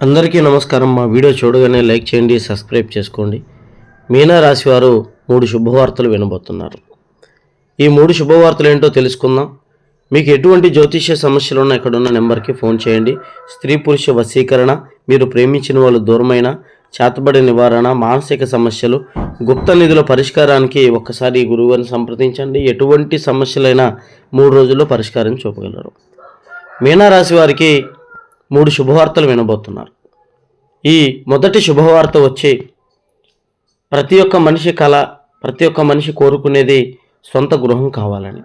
అందరికీ నమస్కారం. మా వీడియో చూడగానే లైక్ చేయండి, సబ్స్క్రైబ్ చేసుకోండి. మీనరాశి వారు 3 శుభవార్తలు వినబోతున్నారు. ఈ 3 శుభవార్తలు ఏంటో తెలుసుకుందాం. మీకు ఎటువంటి జ్యోతిష్య సమస్యలు ఉన్నా ఇక్కడున్న నెంబర్కి ఫోన్ చేయండి. స్త్రీ పురుష వశీకరణ, మీరు ప్రేమించిన వాళ్ళు దూరమైన, చేతబడి నివారణ, మానసిక సమస్యలు, గుప్త నిధుల పరిష్కారానికి ఒక్కసారి గురువుని సంప్రదించండి. ఎటువంటి సమస్యలైనా 3 రోజుల్లో పరిష్కారం చూపగలరు. మీనరాశి వారికి 3 శుభవార్తలు వినబోతున్నారు. ఈ మొదటి శుభవార్త వచ్చి ప్రతి ఒక్క మనిషి కళ, ప్రతి ఒక్క మనిషి కోరుకునేది సొంత గృహం కావాలని.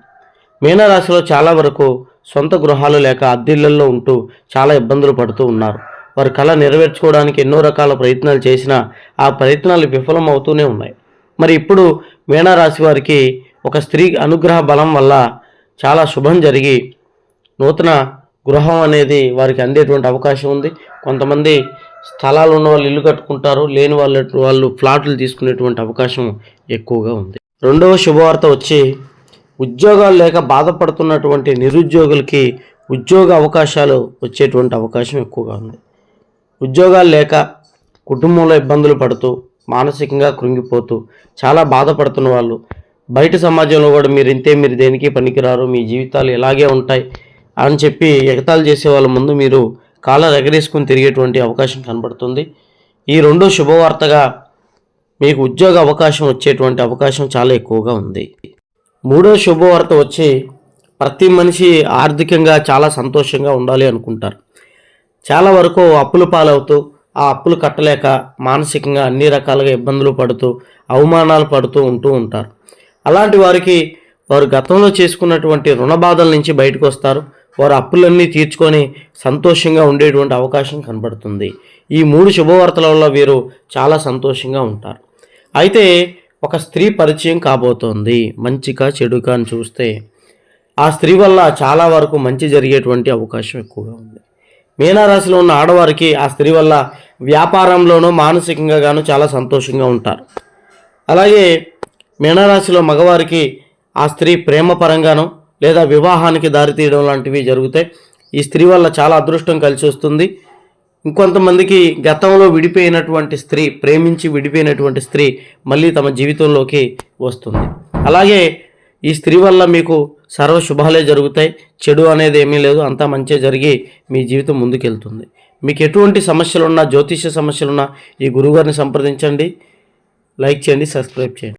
మీనరాశిలో చాలా వరకు సొంత గృహాలు లేక అద్దెళ్లలో ఉంటూ చాలా ఇబ్బందులు పడుతూ ఉన్నారు. వారి కళ నెరవేర్చుకోవడానికి ఎన్నో రకాల ప్రయత్నాలు చేసినా ఆ ప్రయత్నాలు విఫలం అవుతూనే ఉన్నాయి. మరి ఇప్పుడు మీనరాశి వారికి ఒక స్త్రీ అనుగ్రహ బలం వల్ల చాలా శుభం జరిగి నూతన గృహం అనేది వారికి అందేటువంటి అవకాశం ఉంది. కొంతమంది స్థలాలు ఉన్న వాళ్ళు ఇల్లు కట్టుకుంటారు, లేని వాళ్ళు ఫ్లాట్లు తీసుకునేటువంటి అవకాశం ఎక్కువగా ఉంది. రెండవ శుభవార్త వచ్చి ఉద్యోగాలు లేక బాధపడుతున్నటువంటి నిరుద్యోగులకి ఉద్యోగ అవకాశాలు వచ్చేటువంటి అవకాశం ఎక్కువగా ఉంది. ఉద్యోగాలు లేక కుటుంబంలో ఇబ్బందులు పడుతూ మానసికంగా కృంగిపోతూ చాలా బాధపడుతున్న వాళ్ళు, బయట సమాజంలో కూడా మీరు దేనికి పనికిరారు, మీ జీవితాలు ఇలాగే ఉంటాయి అని చెప్పి ఎగతాళి చేసే వాళ్ళ ముందు మీరు కాళ్ళ ఎగరేసుకుని తిరిగేటువంటి అవకాశం కనబడుతుంది. ఈ రెండో శుభవార్తగా మీకు ఉద్యోగ అవకాశం వచ్చేటువంటి అవకాశం చాలా ఎక్కువగా ఉంది. మూడో శుభవార్త వచ్చి ప్రతి మనిషి ఆర్థికంగా చాలా సంతోషంగా ఉండాలి అనుకుంటారు. చాలా వరకు అప్పుల పాలవుతూ ఆ అప్పులు కట్టలేక మానసికంగా అన్ని రకాలుగా ఇబ్బందులు పడుతూ అవమానాలు పడుతూ ఉంటారు. అలాంటి వారికి వారు గతంలో చేసుకున్నటువంటి రుణ బాధల నుంచి బయటకు వస్తారు. వారు అప్పులన్నీ తీర్చుకొని సంతోషంగా ఉండేటువంటి అవకాశం కనబడుతుంది. ఈ 3 శుభవార్తల వల్ల వీరు చాలా సంతోషంగా ఉంటారు. అయితే ఒక స్త్రీ పరిచయం కాబోతోంది. మంచిగా చెడుగా అని చూస్తే ఆ స్త్రీ వల్ల చాలా వరకు మంచి జరిగేటువంటి అవకాశం ఎక్కువగా ఉంది. మీనరాశిలో ఉన్న ఆడవారికి ఆ స్త్రీ వల్ల వ్యాపారంలోనూ మానసికంగా గాను చాలా సంతోషంగా ఉంటారు. అలాగే మీనరాశిలో మగవారికి ఆ స్త్రీ ప్రేమ పరంగానూ లేదా వివాహానికి దారితీయడం లాంటివి జరుగుతాయి. ఈ స్త్రీ వల్ల చాలా అదృష్టం కలిసి వస్తుంది. ఇంకొంతమందికి గతంలో విడిపోయినటువంటి స్త్రీ, ప్రేమించి విడిపోయినటువంటి స్త్రీ మళ్ళీ తమ జీవితంలోకి వస్తుంది. అలాగే ఈ స్త్రీ వల్ల మీకు సర్వ శుభాలే జరుగుతాయి. చెడు అనేది ఏమీ లేదు, అంతా మంచి జరిగి మీ జీవితం ముందుకెళ్తుంది. మీకు ఎటువంటి సమస్యలున్నా, జ్యోతిష్య సమస్యలున్నా ఈ గురువుగారిని సంప్రదించండి. లైక్ చేయండి, సబ్స్క్రైబ్ చేయండి.